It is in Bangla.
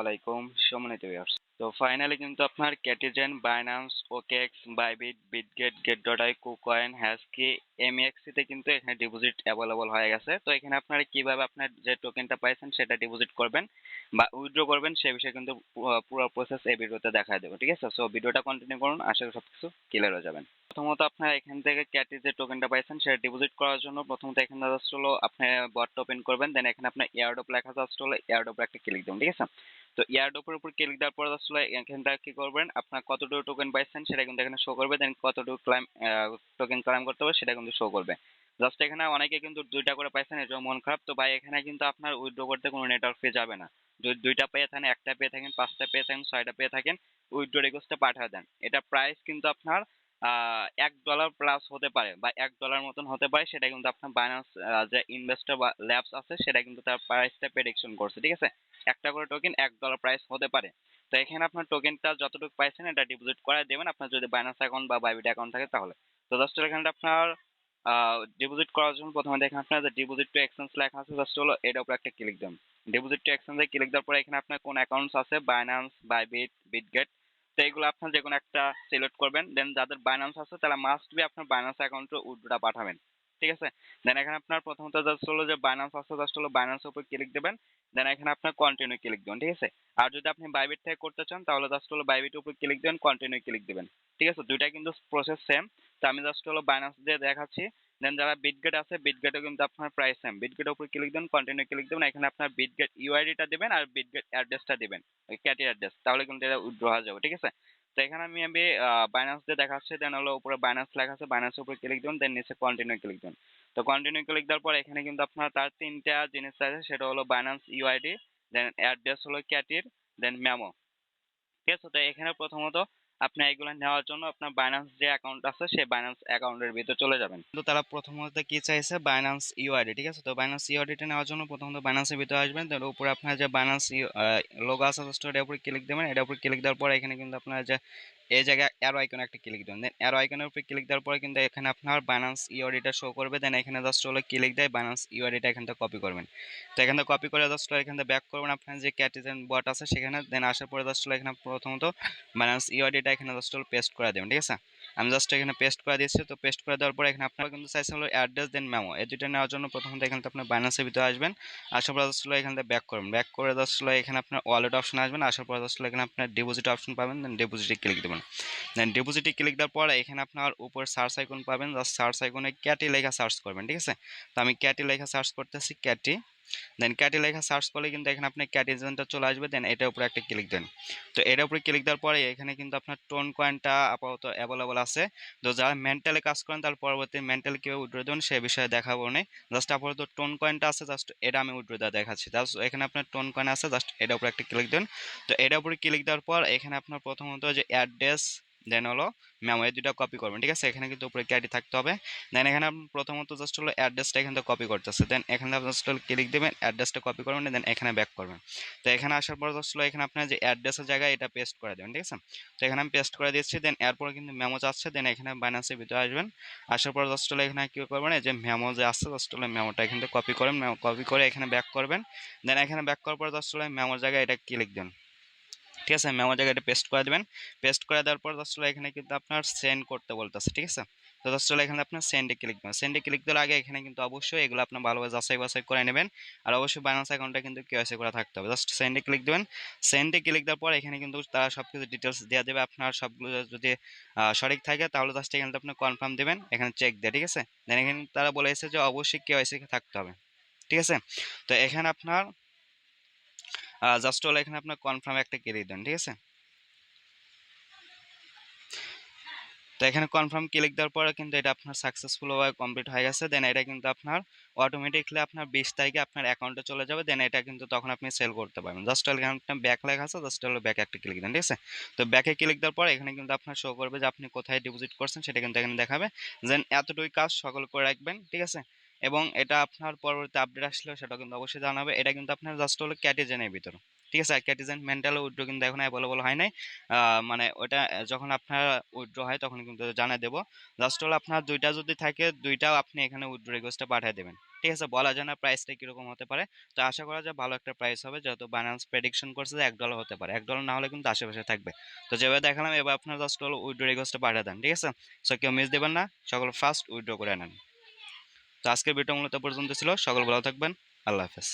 আলাইকুম সম্মানিত ভিউয়ার্স। তো ফাইনালি কিন্তু আপনার Catizen, Binance, OKX, Bybit, Bitget, Gate io, KuCoin, HashKey, MEXC তে কিন্তু এখানে ডিপোজিট অ্যাভেলেবল হয়ে গেছে। তো এখানে আপনারা কিভাবে আপনার যে টোকেনটা পাইছেন সেটা ডিপোজিট করবেন বা উইথড্র করবেন সে বিষয়ে কিন্তু পুরো প্রসেস এই ভিডিওতে দেখায় দেবো। ঠিক আছে? সো ভিডিওটা কন্টিনিউ করুন, আশা করি সবকিছু ক্লিয়ার হয়ে যাবেন। প্রথমত আপনার এখান থেকে ক্যাটি যে টোকেনটা পাইছেন সেটা ডিপোজিট করার জন্য প্রথমত এখানে জাস্ট হলো আপনি বটটা ওপেন করবেন, দেন এখানে আপনার এয়ারড্রপ লেখা জাস্ট হলো এয়ারড্রপে একটা ক্লিক দেবেন। ঠিক আছে? তো এয়ারড্রপের উপর ক্লিক দেওয়ার পর আসলে এখানটা কি করবেন, আপনার কতটুকু টোকেন পাইছেন সেটা কিন্তু এখানে শো করবে, দেন কতটুকু টোকেন ক্লাইম করতে হবে সেটা কিন্তু শো করবে। জাস্ট এখানে অনেকে কিন্তু দুইটা করে পাইছেন, এর জন্য মন খারাপ। তো ভাই এখানে কিন্তু আপনার উইথড্র করতে কোনো নেটওয়ার্ক ফি যাবে না। যদি দুইটা পেয়ে থাকেন, একটা পেয়ে থাকেন, পাঁচটা পেয়ে থাকেন, ছয়টা পেয়ে থাকেন, উইথড্র রিকোয়েস্টে পাঠিয়ে দেন। এটা প্রাইস কিন্তু আপনার $1 প্লাস হতে পারে বা $1 মতন হতে পারে। সেটা কিন্তু আপনার বাইন্যান্স যে ইনভেস্টর বা ল্যাবস আছে সেটা কিন্তু তার প্রাইসটা প্রেডিকশন করছে। ঠিক আছে? একটা করে টোকেন $1 প্রাইস হতে পারে। তো এখানে আপনার টোকেনটা যতটুকু পাইছেন এটা ডিপোজিট করে দেবেন আপনার যদি বাইন্যান্স অ্যাকাউন্ট বা বাইবিট অ্যাকাউন্ট থাকে তাহলে। তো জাস্ট এখানে আপনার ডিপোজিট করার জন্য প্রথমে দেখেন আপনার যে ডিপোজিট টু এক্সচেঞ্জ লেখা আছে, জাস্ট হলো এটার উপর একটা ক্লিক দেন। ডিপোজিট টু এক্সচেঞ্জে ক্লিক দেওয়ার পরে এখানে আপনার কোন অ্যাকাউন্টস আছে, বাইন্যান্স, বাইবিট, বিটগেট, তো এগুলো আপনার যে কোনো একটা সিলেক্ট করবেন। দেন যাদের বাইন্যান্স আছে তারা মাস্ট বি আপনার বাইন্যান্স অ্যাকাউন্টে উইথড্রটা পাঠাবেন। ঠিক আছে? দেন এখানে আপনার প্রথমত জাস্ট হলো যে বাইন্যান্স আছে, জাস্ট হলো বাইন্যান্সের উপর ক্লিক দেবেন। দেন এখানে আপনার কন্টিনিউ ক্লিক দেবেন। ঠিক আছে? আর যদি আপনি বাইবিট থেকে করতে চান তাহলে জাস্ট হলো বাইবিটের উপর ক্লিক দেবেন, কন্টিনিউ ক্লিক দেবেন। ঠিক আছে? দুইটা কিন্তু প্রসেস সেম। তো আমি জাস্ট হলো বাইন্যান্স দিয়ে দেখাচ্ছি। দেন যারা বিটগেট আছে, বিটগেটও কিন্তু আপনার প্রাইস সেম। বিটগেটের উপর ক্লিক দেবেন, কন্টিনিউ ক্লিক দেবেন। এখানে আপনার বিটগেট ইউআইডিটা দিবেন আর বিটগেট অ্যাড্রেসটা দিবেন, ক্যাটি অ্যাড্রেস, তাহলে কিন্তু এটা উইথড্র হয়ে যাবে। ঠিক আছে? তো এখানে আমি বাইন্যান্স দিয়ে দেখাচ্ছি। দেন হলো উপরে বাইন্যান্স লেখা আছে, বাইন্যান্সের উপর ক্লিক দেবেন, দেন নিচে কন্টিনিউ ক্লিক দেবেন। তো কন্টিনিউ ক্লিক দেওয়ার পর এখানে কিন্তু আপনার তার তিনটা জিনিস আছে, সেটা হলো বাইন্যান্স ইউআইডি, দেন অ্যাড্রেস হলো ক্যাটির, দেন মেমো। ঠিক আছে? তো এখানে প্রথমত আপনি এগুলো নেওয়ার জন্য আপনার বাইন্যান্স যে অ্যাকাউন্ট আছে সেই বাইন্যান্স অ্যাকাউন্টের ভিতরে চলে যাবেন। কিন্তু তারা প্রথমত কি চাইছে, বাইন্যান্স ইউআইডি। ঠিক আছে? তো বাইন্যান্স ইউআইডিটা নেওয়ার জন্য প্রথমত বাইন্যান্সের ভিতরে আসবেন, তার উপরে আপনার যে বাইন্যান্স লোগো আছে জাস্ট এটার উপরে ক্লিক দেবেন। এটার উপরে ক্লিক দেওয়ার পরে এখানে কিন্তু আপনার যে এই জায়গায় অ্যারো আইকনে একটা ক্লিক দেবেন। দেন অ্যারো আইকনের উপরে ক্লিক দেওয়ার পরে কিন্তু এখানে আপনার বাইন্যান্স ইউআইডিটা শো করবে। দেন এখানে জাস্ট হলো ক্লিক দিয়ে বাইন্যান্স ইউআইডিটা এখান থেকে কপি করবেন। তো এখান থেকে কপি করে জাস্ট এখান থেকে ব্যাক করবেন আপনার যে ক্যাটিজেন বট আছে সেখানে। দেন আসার পরে জাস্ট এখানে প্রথমত বাইন্যান্স ইউআইডিটা এখানে জাস্ট পেস্ট করে দেবেন। ঠিক আছে? আমি জাস্ট এখানে পেস্ট করে দিচ্ছি। তো পেস্ট করে দেওয়ার পরে এখানে আপনারা কিন্তু চাইছেন হলো অ্যাড্রেস দেন মেমো, এই দুইটা নেওয়ার জন্য প্রথমত এখানে আপনার বাইন্যান্সের ভিতরে আসবেন। আসার পর জাস্ট এখান থেকে ব্যাক করবেন। ব্যাক করে জাস্ট এখানে আপনার ওয়ালেট অপশন আসবেন। আসার পর জাস্ট এখানে আপনার ডিপোজিট অপশন পাবেন, দেন ডিপোজিটে ক্লিক দেবেন। দেন ডিপোজিটে ক্লিক দেওয়ার পরে এখানে আপনার উপর সার্চ আইকন পাবেন, জাস্ট সার্চ আইকনে ক্যাটি লেখা সার্চ করবেন। ঠিক আছে? তো আমি ক্যাটি লেখা সার্চ করতেছি, ক্যাটি। দেন ক্যাটি লেখা সার্চ করলে কিন্তু এখানে আপনি ক্যাটিজেনটা চলে আসবে। দেন এটার উপরে একটা ক্লিক দেন। তো এটার উপরে ক্লিক দেওয়ার পরে এখানে কিন্তু আপনার টোন কয়েনটা আপাতত অ্যাভেলেবল আছে। তো যারা মেন্টালি কাজ করেন তার পরবর্তী মেন্টালি কীভাবে উইথড্র দেবেন সে বিষয়ে দেখাবো না। জাস্ট আপাতত টোন কয়েনটা আছে, জাস্ট এটা আমি উইথড্র দেওয়া দেখাচ্ছি। জাস্ট এখানে আপনার টোন কয়েন আছে, জাস্ট এটার উপরে একটা ক্লিক দেন। তো এটার উপরে ক্লিক দেওয়ার পর এখানে আপনার প্রথমত যে অ্যাড্রেস দেন হলো মেমো, এই দুটো কপি করবেন। ঠিক আছে? এখানে কিন্তু উপরে ক্যাটি থাকতে হবে। দেন এখানে আপনি প্রথমত জাস্ট হলো অ্যাড্রেসটা এখান থেকে কপি করতেছে। দেন এখানে আপনি জাস্ট হলো ক্লিক দেবেন, অ্যাড্রেসটা কপি করবেন, দেন এখানে ব্যাক করবেন। তো এখানে আসার পর জাস্ট হলো এখানে আপনার যে অ্যাড্রেসের জায়গায় এটা পেস্ট করে দেবেন। ঠিক আছে? তো এখানে আমি পেস্ট করে দিচ্ছি। দেন এরপরে কিন্তু মেমো যাচ্ছে। দেন এখানে বাইন্যান্সের ভিতরে আসবেন। আসার পর জাস্ট হলো এখানে কী করবেন, এই যে মেমো যে আসছে জাস্ট হলো মেমোটা এখান থেকে কপি করেন, কপি করে এখানে ব্যাক করবেন। দেন এখানে ব্যাক করার পর জাস্ট হলো মেমোর জায়গায় এটা ক্লিক দেন। ঠিক আছে? মেমো জায়গায় এটা পেস্ট করে দেবেন। পেস্ট করে দেওয়ার পর জাস্ট এখানে কিন্তু আপনার সেন্ড করতে বলতেছে। ঠিক আছে? তো জাস্ট এখানে আপনার সেন্ডে ক্লিক দেবেন। সেন্ডে ক্লিক দেওয়ার আগে এখানে কিন্তু অবশ্যই এগুলো আপনার ভালোভাবে যাচাই বাছাই করে নেবেন। আর অবশ্যই বাইন্যান্স অ্যাকাউন্টটা কিন্তু কেওয়াইসি করা থাকতে হবে। জাস্ট সেন্ডে ক্লিক দেবেন। সেন্ডে ক্লিক দেওয়ার পর এখানে কিন্তু তারা সব কিছু ডিটেলস দেওয়া দেবে। আপনার সবগুলো যদি সঠিক থাকে তাহলে জাস্ট এখানে আপনি কনফার্ম দেবেন, এখানে চেক দিয়ে। ঠিক আছে? দেন এখানে তারা বলেছে যে অবশ্যই কেওয়াইসি থাকতে হবে। ঠিক আছে? তো এখানে আপনার জাস্ট হলো এখানে আপনার কনফার্ম একটা ক্লিক দেন। ঠিক আছে? তো এখানে কনফার্ম ক্লিক দেওয়ার পরে কিন্তু এটা আপনার সাকসেসফুলভাবে কমপ্লিট হয়ে গেছে। দেন এটা কিন্তু আপনার অটোমেটিকলি আপনার 20 তারিখে আপনার অ্যাকাউন্টে চলে যাবে। দেন এটা কিন্তু তখন আপনি সেল করতে পারবেন। জাস্ট এখানে আপনার ব্যাক লেখা আছে, জাস্ট হলো ব্যাকে একটা ক্লিক দেন। ঠিক আছে? তো ব্যাকে ক্লিক দেওয়ার পর এখানে কিন্তু আপনার শো করবে যে আপনি কোথায় ডিপোজিট করছেন সেটা কিন্তু এখানে দেখাবে। দেন এতটুকুই কাজ সকল করে রাখবেন। ঠিক আছে? এবং এটা আপনার পরবর্তী আপডেট আসলেও সেটা কিন্তু অবশ্যই জানাবে। এটা কিন্তু আপনার জাস্ট হলো ক্যাটিজেনের ভিতর। ঠিক আছে। ক্যাটিজেন মেন্টাল উইথড্র কিন্তু এখন অ্যাভেলেবল হয় নাই। মানে ওটা যখন আপনার উইথড্র হয় তখন কিন্তু জানাই দেবো। জাস্ট হলো আপনার দুইটা যদি থাকে দুইটাও আপনি এখানে উইথড্র রিকোয়েস্টটা পাঠিয়ে দেবেন। ঠিক আছে, বলা যায় না প্রাইসটা কিরকম হতে পারে। তো আশা করা যায় ভালো একটা প্রাইস হবে, যেহেতু বাইন্যান্স প্রেডিকশন করছে যে $1 হতে পারে। $1 না হলে কিন্তু আশেপাশে থাকবে। তো যেভাবে দেখালাম এবার আপনার জাস্ট হলো উইথড্র রিকোয়েস্টটা পাঠিয়ে দেন। ঠিক আছে, সো কেউ মিস দেবেন না, সকল ফার্স্ট উইথড্র করে নেন। তো আজকের ভিডিও মূলত পর্যন্ত ছিল। সকল ভালো থাকবেন। আল্লাহ হাফেজ।